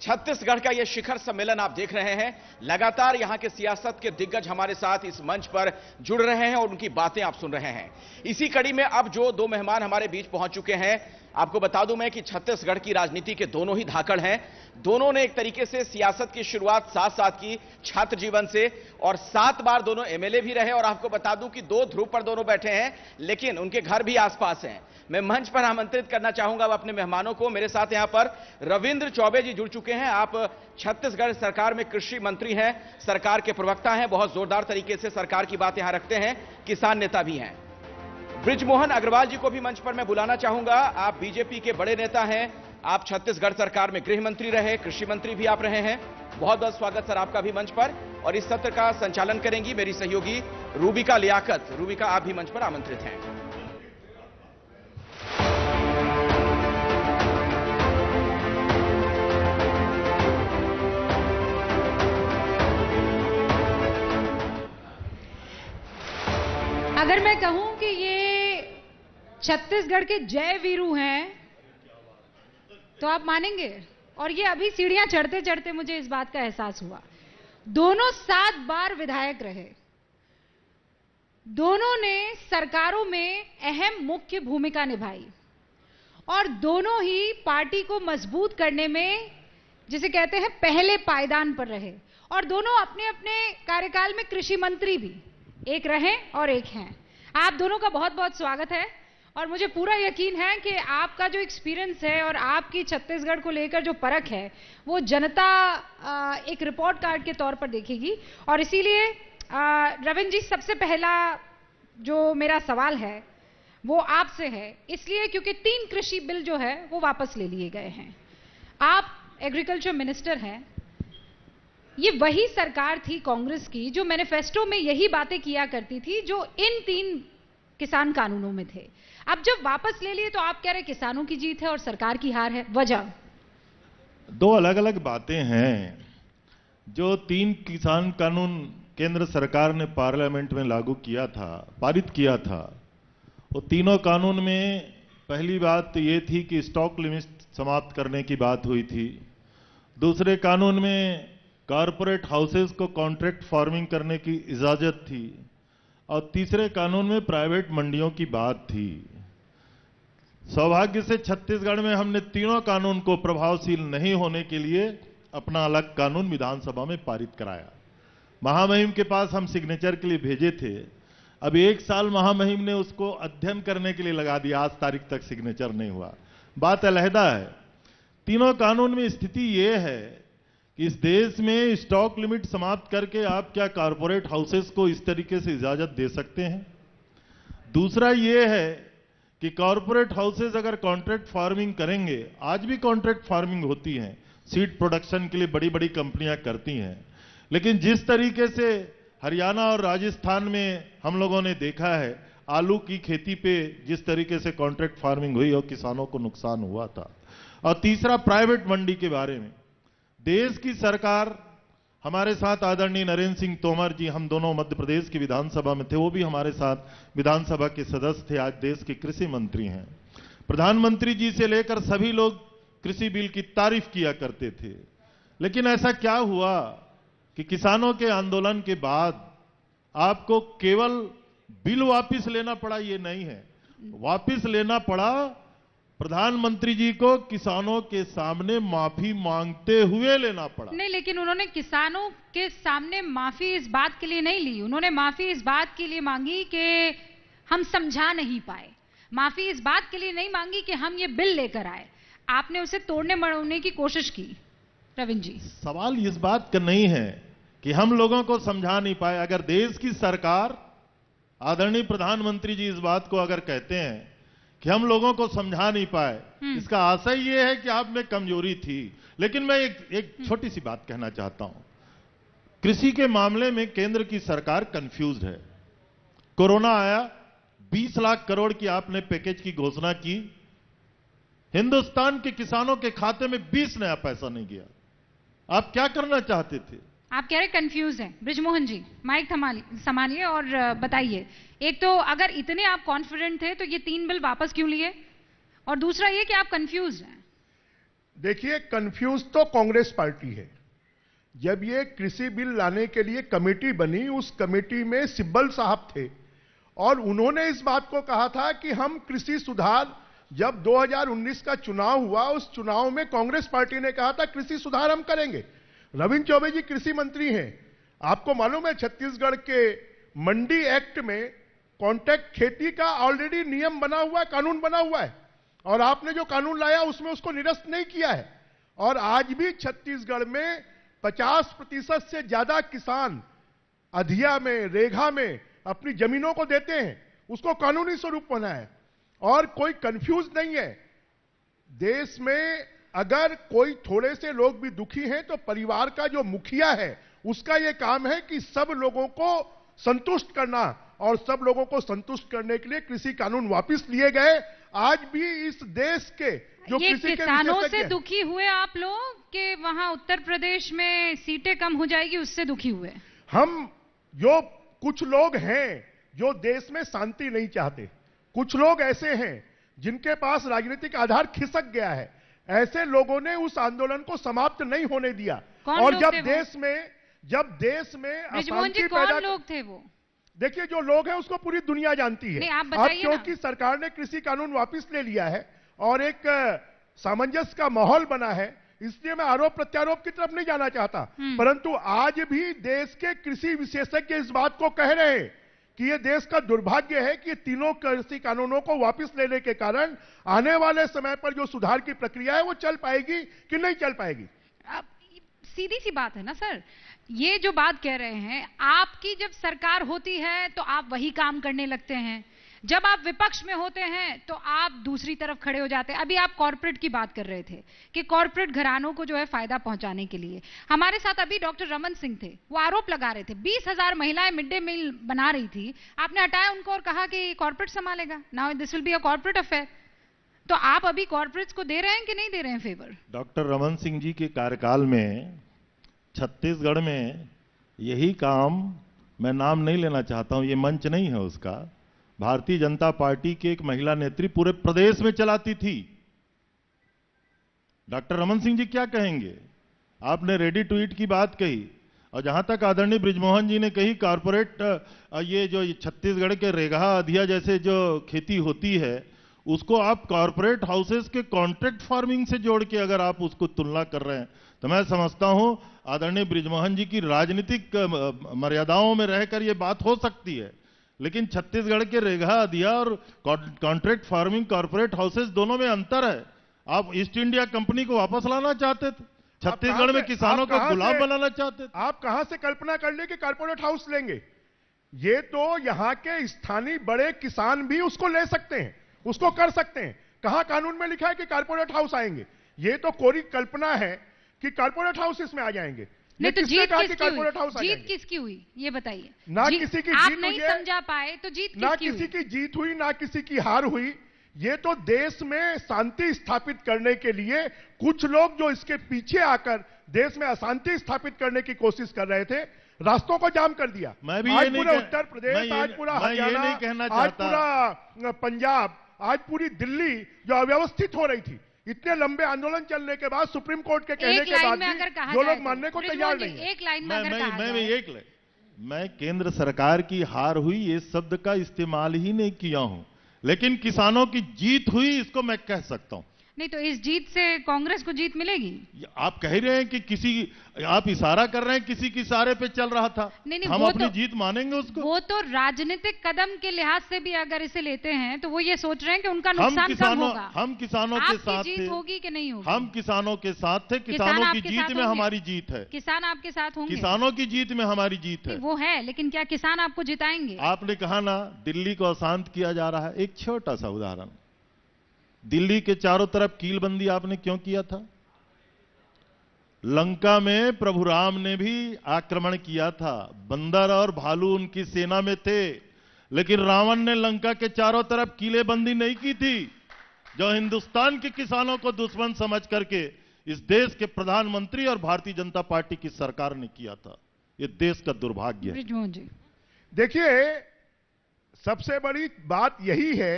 छत्तीसगढ़ का यह शिखर सम्मेलन आप देख रहे हैं। लगातार यहां के सियासत के दिग्गज हमारे साथ इस मंच पर जुड़ रहे हैं और उनकी बातें आप सुन रहे हैं। इसी कड़ी में अब जो दो मेहमान हमारे बीच पहुंच चुके हैं, आपको बता दूं मैं कि छत्तीसगढ़ की राजनीति के दोनों ही धाकड़ हैं। दोनों ने एक तरीके से सियासत की शुरुआत साथ साथ की छात्र जीवन से, और 7 बार दोनों एमएलए भी रहे। और आपको बता दूं कि 2 ध्रुव पर दोनों बैठे हैं, लेकिन उनके घर भी आसपास हैं। मैं मंच पर आमंत्रित करना चाहूंगा अब अपने मेहमानों को। मेरे साथ यहां पर रविंद्र चौबे जी जुड़ चुके हैं। आप छत्तीसगढ़ सरकार में कृषि मंत्री हैं, सरकार के प्रवक्ता हैं, बहुत जोरदार तरीके से सरकार की बात यहां रखते हैं, किसान नेता भी हैं। बृजमोहन अग्रवाल जी को भी मंच पर मैं बुलाना चाहूंगा। आप बीजेपी के बड़े नेता हैं, आप छत्तीसगढ़ सरकार में गृह मंत्री रहे, कृषि मंत्री भी आप रहे हैं। बहुत बहुत स्वागत सर आपका भी मंच पर। और इस सत्र का संचालन करेंगी मेरी सहयोगी रूबिका लियाकत। रूबिका, आप भी मंच पर आमंत्रित हैं। अगर मैं कहूं कि ये छत्तीसगढ़ के जय वीरू हैं तो आप मानेंगे। और ये अभी सीढ़ियां चढ़ते चढ़ते मुझे इस बात का एहसास हुआ। दोनों 7 बार विधायक रहे, दोनों ने सरकारों में अहम मुख्य भूमिका निभाई और दोनों ही पार्टी को मजबूत करने में, जिसे कहते हैं, पहले पायदान पर रहे। और दोनों अपने अपने कार्यकाल में कृषि मंत्री भी एक रहे और एक हैं। आप दोनों का बहुत बहुत स्वागत है। और मुझे पूरा यकीन है कि आपका जो एक्सपीरियंस है और आपकी छत्तीसगढ़ को लेकर जो परख है, वो जनता एक रिपोर्ट कार्ड के तौर पर देखेगी। और इसीलिए रविंद्र जी, सबसे पहला जो मेरा सवाल है वो आपसे है, इसलिए क्योंकि 3 कृषि बिल जो है वो वापस ले लिए गए हैं। आप एग्रीकल्चर मिनिस्टर हैं। ये वही सरकार थी कांग्रेस की जो मैनिफेस्टो में यही बातें किया करती थी जो इन 3 किसान कानूनों में थे। अब जब वापस ले लिए तो आप कह रहे किसानों की जीत है और सरकार की हार है, वजह? 2 अलग अलग बातें हैं। जो 3 किसान कानून केंद्र सरकार ने पार्लियामेंट में लागू किया था, पारित किया था, वो तीनों कानून में पहली बात ये थी कि स्टॉक लिमिट समाप्त करने की बात हुई थी। दूसरे कानून में कॉरपोरेट हाउसेस को कॉन्ट्रैक्ट फार्मिंग करने की इजाजत थी और तीसरे कानून में प्राइवेट मंडियों की बात थी। सौभाग्य से छत्तीसगढ़ में हमने तीनों कानून को प्रभावशील नहीं होने के लिए अपना अलग कानून विधानसभा में पारित कराया। महामहिम के पास हम सिग्नेचर के लिए भेजे थे। अब 1 साल महामहिम ने उसको अध्ययन करने के लिए लगा दिया, आज तारीख तक सिग्नेचर नहीं हुआ। बात अलहदा है। तीनों कानून में स्थिति यह है कि इस देश में स्टॉक लिमिट समाप्त करके आप क्या कॉरपोरेट हाउसेस को इस तरीके से इजाजत दे सकते हैं? दूसरा यह है कि कॉरपोरेट हाउसेस अगर कॉन्ट्रैक्ट फार्मिंग करेंगे, आज भी कॉन्ट्रैक्ट फार्मिंग होती है, सीड प्रोडक्शन के लिए बड़ी बड़ी कंपनियां करती हैं, लेकिन जिस तरीके से हरियाणा और राजस्थान में हम लोगों ने देखा है, आलू की खेती पे जिस तरीके से कॉन्ट्रैक्ट फार्मिंग हुई और किसानों को नुकसान हुआ था। और तीसरा, प्राइवेट मंडी के बारे में देश की सरकार, हमारे साथ आदरणीय नरेंद्र सिंह तोमर जी, हम दोनों मध्य प्रदेश की विधानसभा में थे, वो भी हमारे साथ विधानसभा के सदस्य थे, आज देश के कृषि मंत्री हैं। प्रधानमंत्री जी से लेकर सभी लोग कृषि बिल की तारीफ किया करते थे। लेकिन ऐसा क्या हुआ कि किसानों के आंदोलन के बाद आपको केवल बिल वापस लेना पड़ा? ये नहीं है, वापस लेना पड़ा प्रधानमंत्री जी को किसानों के सामने माफी मांगते हुए लेना पड़ा। नहीं, लेकिन उन्होंने किसानों के सामने माफी इस बात के लिए नहीं ली, उन्होंने माफी इस बात के लिए मांगी कि हम समझा नहीं पाए। माफी इस बात के लिए नहीं मांगी कि हम ये बिल लेकर आए। आपने उसे तोड़ने मरोड़ने की कोशिश की। रविंद्र जी, सवाल इस बात का नहीं है कि हम लोगों को समझा नहीं पाए। अगर देश की सरकार, आदरणीय प्रधानमंत्री जी इस बात को अगर कहते हैं कि हम लोगों को समझा नहीं पाए, इसका आशय यह है कि आप में कमजोरी थी। लेकिन मैं एक छोटी सी बात कहना चाहता हूं। कृषि के मामले में केंद्र की सरकार कंफ्यूज्ड है। कोरोना आया, 20 लाख करोड़ की आपने पैकेज की घोषणा की, हिंदुस्तान के किसानों के खाते में 20 नया पैसा नहीं गया। आप क्या करना चाहते थे? आप कह रहे कंफ्यूज हैं। बृजमोहन जी, माइक संभालिए और बताइए, एक तो अगर इतने आप कॉन्फिडेंट थे तो ये 3 बिल वापस क्यों लिए, और दूसरा ये कि आप कंफ्यूज हैं। देखिए, कंफ्यूज तो कांग्रेस पार्टी है। जब ये कृषि बिल लाने के लिए कमेटी बनी, उस कमेटी में सिब्बल साहब थे और उन्होंने इस बात को कहा था कि हम कृषि सुधार, जब 2019 का चुनाव हुआ, उस चुनाव में कांग्रेस पार्टी ने कहा था कृषि सुधार हम करेंगे। रविंद्र चौबे जी कृषि मंत्री हैं। आपको मालूम है छत्तीसगढ़ के मंडी एक्ट में कॉन्ट्रैक्ट खेती का ऑलरेडी नियम बना हुआ है, कानून बना हुआ है, और आपने जो कानून लाया उसमें उसको निरस्त नहीं किया है। और आज भी छत्तीसगढ़ में 50% से ज्यादा किसान अधिया में, रेघा में अपनी जमीनों को देते हैं, उसको कानूनी स्वरूप बना है और कोई कंफ्यूज नहीं है। देश में अगर कोई थोड़े से लोग भी दुखी हैं तो परिवार का जो मुखिया है उसका यह काम है कि सब लोगों को संतुष्ट करना, और सब लोगों को संतुष्ट करने के लिए कृषि कानून वापस लिए गए। आज भी इस देश के जो ये कृषि के किसानों से विशेषज्ञ, दुखी हुए आप लोग कि वहां उत्तर प्रदेश में सीटें कम हो जाएगी उससे दुखी हुए? हम जो कुछ लोग हैं जो देश में शांति नहीं चाहते, कुछ लोग ऐसे हैं जिनके पास राजनीतिक आधार खिसक गया है, ऐसे लोगों ने उस आंदोलन को समाप्त नहीं होने दिया। और जब देश में अशांति पैदा, लोग थे वो? देखिए, जो लोग हैं उसको पूरी दुनिया जानती है। नहीं, आप बताइए ना। क्योंकि सरकार ने कृषि कानून वापस ले लिया है और एक सामंजस्य का माहौल बना है, इसलिए मैं आरोप प्रत्यारोप की तरफ नहीं जाना चाहता, परंतु आज भी देश के कृषि विशेषज्ञ इस बात को कह रहे हैं कि यह देश का दुर्भाग्य है कि तीनों कृषि कानूनों को वापस लेने के कारण आने वाले समय पर जो सुधार की प्रक्रिया है वो चल पाएगी कि नहीं चल पाएगी। सीधी सी बात है ना सर, ये जो बात कह रहे हैं, आपकी जब सरकार होती है तो आप वही काम करने लगते हैं, जब आप विपक्ष में होते हैं तो आप दूसरी तरफ खड़े हो जाते हैं। अभी आप कॉर्पोरेट की बात कर रहे थे कि कॉर्पोरेट घरानों को जो है फायदा पहुंचाने के लिए, हमारे साथ अभी डॉक्टर रमन सिंह थे, वो आरोप लगा रहे थे 20,000 महिलाएं मिड डे मील बना रही थी, आपने हटाया उनको और कहा कि कॉर्पोरेट संभालेगा, now this will be a corporate affair. तो आप अभी कॉर्पोरेट्स को दे रहे हैं कि नहीं दे रहे हैं फेवर? डॉक्टर रमन सिंह जी के कार्यकाल में छत्तीसगढ़ में यही काम, मैं नाम नहीं लेना चाहता हूं, ये मंच नहीं है उसका, भारतीय जनता पार्टी की एक महिला नेत्री पूरे प्रदेश में चलाती थी। डॉक्टर रमन सिंह जी क्या कहेंगे? आपने रेडी टू ईट की बात कही, और जहां तक आदरणीय बृजमोहन जी ने कही कॉर्पोरेट, ये जो छत्तीसगढ़ के रेघा अधिया जैसे जो खेती होती है उसको आप कॉर्पोरेट हाउसेस के कॉन्ट्रैक्ट फार्मिंग से जोड़ के अगर आप उसको तुलना कर रहे हैं तो मैं समझता हूं आदरणीय बृजमोहन जी की राजनीतिक मर्यादाओं में रहकर यह बात हो सकती है, लेकिन छत्तीसगढ़ के रेघा अधिया और कॉन्ट्रैक्ट फार्मिंग कॉर्पोरेट हाउसेस दोनों में अंतर है। आप ईस्ट इंडिया कंपनी को वापस लाना चाहते थे, छत्तीसगढ़ में किसानों को गुलाम बनाना चाहते थे। आप कहां से कल्पना कर ले कि कॉर्पोरेट हाउस लेंगे? ये तो यहां के स्थानीय बड़े किसान भी उसको ले सकते हैं, उसको कर सकते हैं। कहां कानून में लिखा है कि कॉर्पोरेट हाउस आएंगे? ये तो कोरी कल्पना है कि कॉर्पोरेट हाउस इसमें आ जाएंगे। नहीं तो जीत किसकी हुई ये बताइए। ना किसी की आप जीत नहीं समझा पाए तो जीत ना किसी की जीत हुई, ना किसी की हार हुई। ये तो देश में शांति स्थापित करने के लिए कुछ लोग जो इसके पीछे आकर देश में अशांति स्थापित करने की कोशिश कर रहे थे, रास्तों को जाम कर दिया। मैं भी आज पूरा उत्तर प्रदेश, आज पूरा हरियाणा, आज पूरा पंजाब, आज पूरी दिल्ली जो अव्यवस्थित हो रही थी, इतने लंबे आंदोलन चलने के बाद, सुप्रीम कोर्ट के कहने के बाद भी जो लोग मानने को तैयार नहीं है। एक लाइन में अगर कहा जाए, मैं केंद्र सरकार की हार हुई ये शब्द का इस्तेमाल ही नहीं किया हूं, लेकिन किसानों की जीत हुई इसको मैं कह सकता हूं। नहीं तो इस जीत से कांग्रेस को जीत मिलेगी? आप कह रहे हैं कि किसी, आप इशारा कर रहे हैं किसी की इशारे पे चल रहा था। नहीं, हम अपनी जीत मानेंगे उसको? वो तो राजनीतिक कदम के लिहाज से भी अगर इसे लेते हैं तो वो ये सोच रहे हैं कि उनका नुकसान कम होगा। हम किसानों के साथ थे। जीत होगी कि नहीं होगी? हम किसानों के साथ थे, किसानों की जीत में हमारी जीत है। किसान आपके साथ होंगे? किसानों की जीत में हमारी जीत है। वो है, लेकिन क्या किसान आपको जिताएंगे? आपने कहा ना दिल्ली को अशांत किया जा रहा है, एक छोटा सा उदाहरण, दिल्ली के चारों तरफ कीलबंदी आपने क्यों किया था? लंका में प्रभु राम ने भी आक्रमण किया था, बंदर और भालू उनकी सेना में थे, लेकिन रावण ने लंका के चारों तरफ कीलेबंदी नहीं की थी, जो हिंदुस्तान के किसानों को दुश्मन समझ करके इस देश के प्रधानमंत्री और भारतीय जनता पार्टी की सरकार ने किया था। यह देश का दुर्भाग्य है। देखिए, सबसे बड़ी बात यही है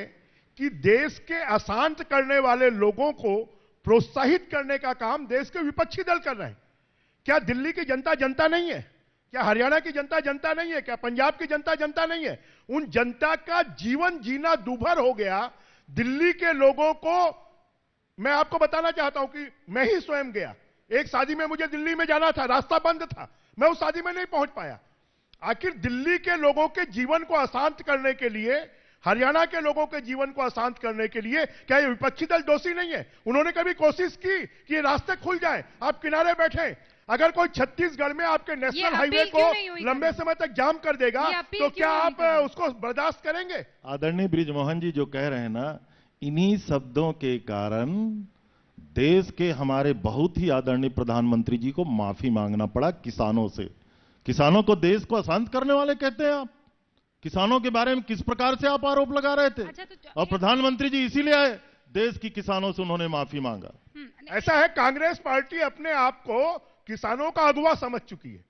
कि देश के अशांत करने वाले लोगों को प्रोत्साहित करने का काम देश के विपक्षी दल कर रहे हैं। क्या दिल्ली की जनता जनता नहीं है? क्या हरियाणा की जनता जनता नहीं है? क्या पंजाब की जनता जनता नहीं है? उन जनता का जीवन जीना दूभर हो गया। दिल्ली के लोगों को मैं आपको बताना चाहता हूं कि मैं ही स्वयं गया, एक शादी में मुझे दिल्ली में जाना था, रास्ता बंद था, मैं उस शादी में नहीं पहुंच पाया। आखिर दिल्ली के लोगों के जीवन को अशांत करने के लिए, हरियाणा के लोगों के जीवन को अशांत करने के लिए क्या ये विपक्षी दल दोषी नहीं है? उन्होंने कभी कोशिश की कि ये रास्ते खुल जाए, आप किनारे बैठे? अगर कोई छत्तीसगढ़ में आपके नेशनल हाईवे को लंबे समय तक जाम कर देगा तो क्या आप उसको बर्दाश्त करेंगे? आदरणीय बृजमोहन जी जो कह रहे हैं ना, इन्हीं शब्दों के कारण देश के हमारे बहुत ही आदरणीय प्रधानमंत्री जी को माफी मांगना पड़ा किसानों से। किसानों को देश को अशांत करने वाले कहते हैं आप? किसानों के बारे में किस प्रकार से आप आरोप लगा रहे थे? और प्रधानमंत्री जी इसीलिए आए, देश की किसानों से उन्होंने माफी मांगा। ऐसा है, कांग्रेस पार्टी अपने आप को किसानों का अगुवा समझ चुकी है,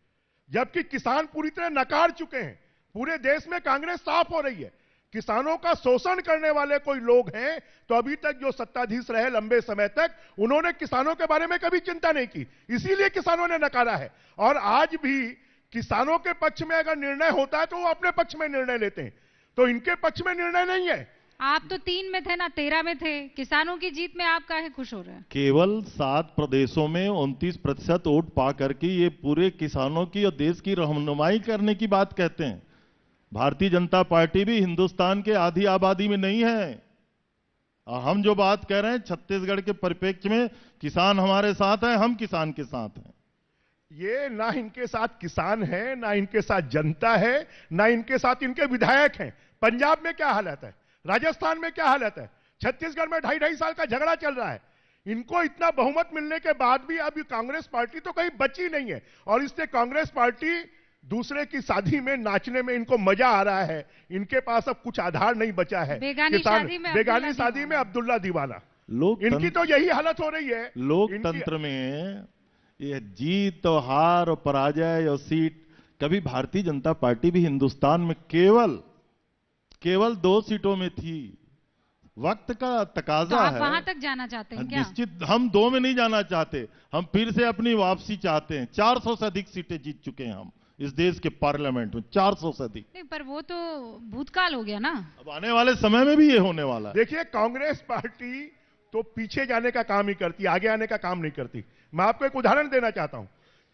जबकि किसान पूरी तरह नकार चुके हैं। पूरे देश में कांग्रेस साफ हो रही है। किसानों का शोषण करने वाले कोई लोग हैं तो अभी तक जो सत्ताधीश रहे लंबे समय तक, उन्होंने किसानों के बारे में कभी चिंता नहीं की, इसीलिए किसानों ने नकारा है। और आज भी किसानों के पक्ष में अगर निर्णय होता है तो वो अपने पक्ष में निर्णय लेते हैं, तो इनके पक्ष में निर्णय नहीं है। आप तो 3 में थे ना, 13 में थे। किसानों की जीत में आप काहे खुश हो रहे हैं? केवल 7 प्रदेशों में 29% वोट पा करके ये पूरे किसानों की और देश की रहनुमाई करने की बात कहते हैं। भारतीय जनता पार्टी भी हिंदुस्तान के आधी आबादी में नहीं है। और हम जो बात कह रहे हैं छत्तीसगढ़ के परिप्रेक्ष्य में, किसान हमारे साथ हैं, हम किसान के साथ हैं। ये ना इनके साथ किसान है, ना इनके साथ जनता है, ना इनके साथ इनके विधायक हैं। पंजाब में क्या हालत है, राजस्थान में क्या हालत है, छत्तीसगढ़ में 2.5 साल का झगड़ा चल रहा है। इनको इतना बहुमत मिलने के बाद भी अभी कांग्रेस पार्टी तो कहीं बची नहीं है, और इसलिए कांग्रेस पार्टी दूसरे की शादी में नाचने में इनको मजा आ रहा है। इनके पास अब कुछ आधार नहीं बचा है। बेगानी शादी में अब्दुल्ला दीवाना, इनकी तो यही हालत हो रही है। लोकतंत्र में ये जीत और हार और पराजय और सीट, कभी भारतीय जनता पार्टी भी हिंदुस्तान में केवल 2 सीटों में थी। वक्त का तकाजा तो है। आप वहां तक जाना चाहते हैं क्या? निश्चित हम 2 में नहीं जाना चाहते, हम फिर से अपनी वापसी चाहते हैं। 400 से अधिक सीटें जीत चुके हैं हम इस देश के पार्लियामेंट में, 400 से अधिक। नहीं, पर वो तो भूतकाल हो गया ना। अब आने वाले समय में भी ये होने वाला है। देखिए, कांग्रेस पार्टी तो पीछे जाने का काम ही करती, आगे आने का काम नहीं करती। मैं आपको एक उदाहरण देना चाहता हूं।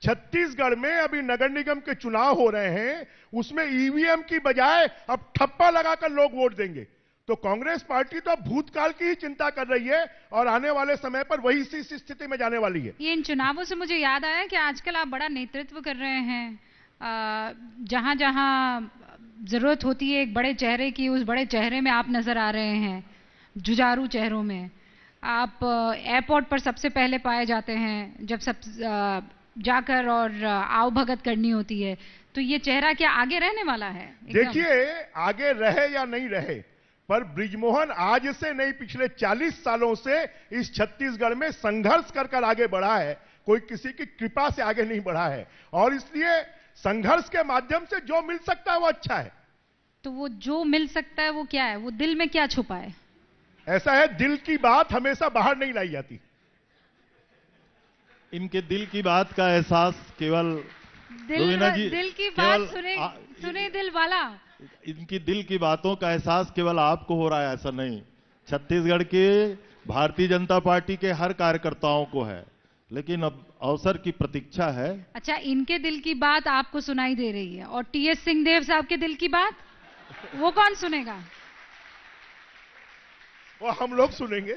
छत्तीसगढ़ में अभी नगर निगम के चुनाव हो रहे हैं, उसमें ईवीएम की बजाय अब ठप्पा लगाकर लोग वोट देंगे। तो कांग्रेस पार्टी तो अब भूतकाल की ही चिंता कर रही है और आने वाले समय पर वही इसी स्थिति में जाने वाली है। ये इन चुनावों से मुझे याद आया कि आजकल आप बड़ा नेतृत्व कर रहे हैं। जहां जहां जरूरत होती है एक बड़े चेहरे की, उस बड़े चेहरे में आप नजर आ रहे हैं। जुझारू चेहरों में आप एयरपोर्ट पर सबसे पहले पाए जाते हैं, जब सब जाकर और आओ भगत करनी होती है। तो ये चेहरा क्या आगे रहने वाला है? देखिए, आगे रहे या नहीं रहे, पर बृजमोहन आज से नहीं, पिछले 40 सालों से इस छत्तीसगढ़ में संघर्ष कर आगे बढ़ा है। कोई किसी की कृपा से आगे नहीं बढ़ा है, और इसलिए संघर्ष के माध्यम से जो मिल सकता है वो अच्छा है। तो वो जो मिल सकता है वो क्या है? वो दिल में क्या छुपा है? ऐसा है, दिल की बात हमेशा बाहर नहीं लाई जाती। इनके दिल की बात का एहसास केवल दिल की बात सुने दिल वाला। इनकी दिल की बातों का एहसास केवल आपको हो रहा है, ऐसा नहीं। छत्तीसगढ़ के भारतीय जनता पार्टी के हर कार्यकर्ताओं को है, लेकिन अब अवसर की प्रतीक्षा है। अच्छा, इनके दिल की बात आपको सुनाई दे रही है, और टीएस सिंहदेव साहब के दिल की बात वो कौन सुनेगा? वो हम लोग सुनेंगे।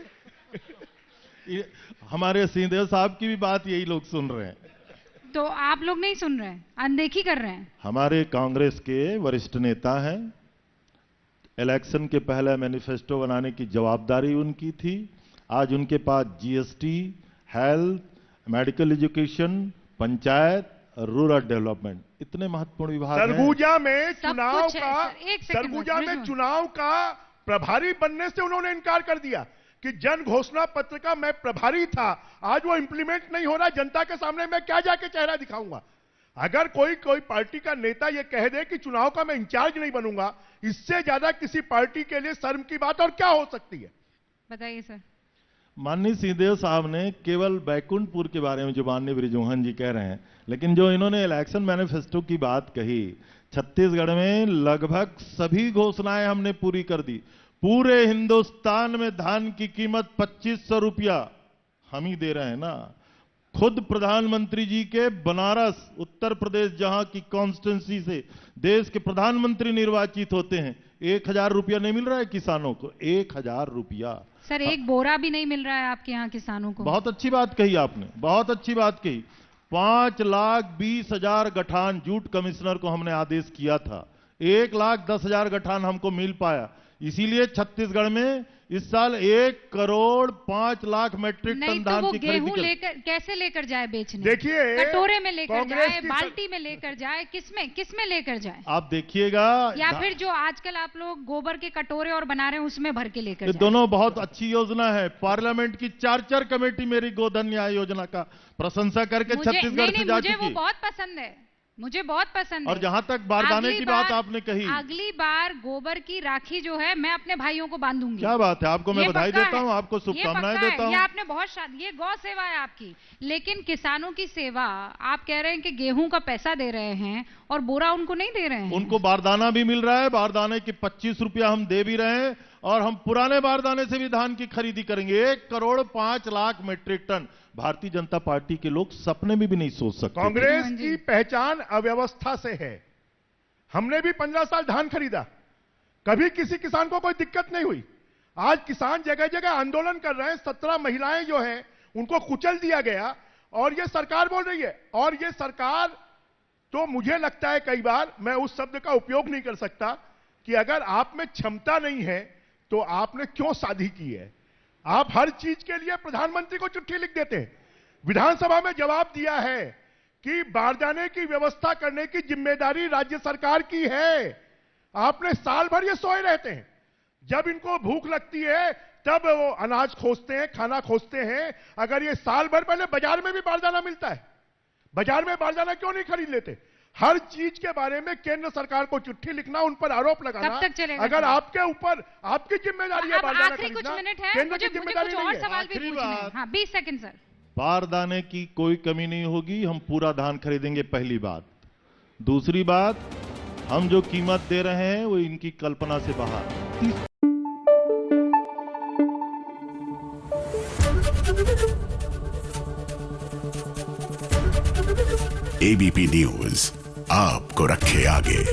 हमारे सिंहदेव साहब की भी बात यही लोग सुन रहे हैं। तो आप लोग नहीं सुन रहे हैं, अनदेखी कर रहे हैं? हमारे कांग्रेस के वरिष्ठ नेता हैं, इलेक्शन के पहले मैनिफेस्टो बनाने की जवाबदारी उनकी थी। आज उनके पास GST, health, medical education, panchayat, rural development, इतने महत्वपूर्ण विभाग हैं। सरगुजा में चुनाव का प्रभारी बनने से उन्होंने इनकार कर दिया कि जन घोषणा पत्र का मैं प्रभारी था, आज वो इंप्लीमेंट नहीं हो रहा, जनता के सामने मैं क्या जाके चेहरा दिखाऊंगा। अगर कोई पार्टी का नेता ये कह दे कि चुनाव का मैं इंचार्ज नहीं बनूंगा, इससे ज्यादा किसी पार्टी के लिए शर्म की बात और क्या हो सकती है? बताइए सर। माननीय सिंहदेव साहब ने केवल बैकुंठपुर के बारे में जो माननीय बृजमोहन जी कह रहे हैं, लेकिन जो इन्होंने इलेक्शन मैनिफेस्टो की बात कही, छत्तीसगढ़ में लगभग सभी घोषणाएं हमने पूरी कर दी। पूरे हिंदुस्तान में धान की कीमत 2500 रुपया हम ही दे रहे हैं ना। खुद प्रधानमंत्री जी के बनारस उत्तर प्रदेश, जहां की कॉन्स्टिट्यूंसी से देश के प्रधानमंत्री निर्वाचित होते हैं, 1000 रुपया नहीं मिल रहा है किसानों को, 1000 रुपया। सर, एक बोरा भी नहीं मिल रहा है आपके यहाँ किसानों को। बहुत अच्छी बात कही आपने, बहुत अच्छी बात कही। 5,20,000 गठान जूट कमिश्नर को हमने आदेश किया था, 1,10,000 गठान हमको मिल पाया। इसीलिए छत्तीसगढ़ में इस साल 1,05,00,000 मैट्रिक टन धान की खरीदी। गेहूं लेकर कैसे लेकर जाए बेचने? देखिए, कटोरे में लेकर जाए, बाल्टी में लेकर जाए, किसमें लेकर जाए? आप देखिएगा, या फिर जो आजकल आप लोग गोबर के कटोरे और बना रहे हैं उसमें भर के लेकर जाए। दोनों बहुत अच्छी योजना है। पार्लियामेंट की 4 कमेटी मेरी गोधन न्याय योजना का प्रशंसा करके छत्तीसगढ़ से जा चुकी। मुझे वो बहुत पसंद है, मुझे बहुत पसंद है। और जहां तक बारदाने की बात आपने कही, अगली बार गोबर की राखी जो है मैं अपने भाइयों को बांधूंगी। क्या बात है, आपको मैं बधाई देता हूं, आपको शुभकामनाएं देता हूं। ये आपने बहुत ये गौ सेवा है आपकी, लेकिन किसानों की सेवा आप कह रहे हैं कि गेहूं का पैसा दे रहे हैं और बोरा उनको नहीं दे रहे हैं। उनको बारदाना भी मिल रहा है, बारदाने के 25 रुपया हम दे भी रहे हैं, और हम पुराने बारदाने से भी धान की खरीदी करेंगे। 1,05,00,000 matric ton. Bharatiya Janata party के लोग सपने में भी नहीं सोच सकते। कांग्रेस की पहचान अव्यवस्था से है। हमने भी 15 साल धान खरीदा, कभी किसी किसान को कोई दिक्कत नहीं हुई। आज किसान जगह जगह आंदोलन कर रहे हैं, 17 महिलाएं जो हैं उनको कुचल दिया गया, और ये सरकार बोल रही है। और ये सरकार, तो मुझे लगता है कई बार मैं उस शब्द का उपयोग नहीं कर सकता कि अगर आप में क्षमता नहीं है तो आपने क्यों शादी की है। आप हर चीज के लिए प्रधानमंत्री को चिट्ठी लिख देते हैं। विधानसभा में जवाब दिया है कि बारदाने की व्यवस्था करने की जिम्मेदारी राज्य सरकार की है। आपने साल भर ये सोए रहते हैं, जब इनको भूख लगती है तब वो अनाज खोजते हैं, खाना खोजते हैं। अगर ये साल भर पहले बाजार में भी बारदाना मिलता है, बाजार में बारदाना क्यों नहीं खरीद लेते? हर चीज के बारे में केंद्र सरकार को चिट्ठी लिखना, उन पर आरोप लगाना, कब तक चलेगा? अगर आपके ऊपर आपकी जिम्मेदारी है बारदाना आखिरी कुछ खरीदना, मिनट है, केंद्र की मुझे जिम्मेदारी कुछ और नहीं है। सवाल भी पूछने हैं। हाँ, 20 सेकंड सर। बारदाने की कोई कमी नहीं होगी, हम पूरा धान खरीदेंगे, पहली बात। दूसरी बात, हम जो कीमत दे रहे हैं वो इनकी कल्पना से बाहर। एबीपी न्यूज आपको रखे आगे।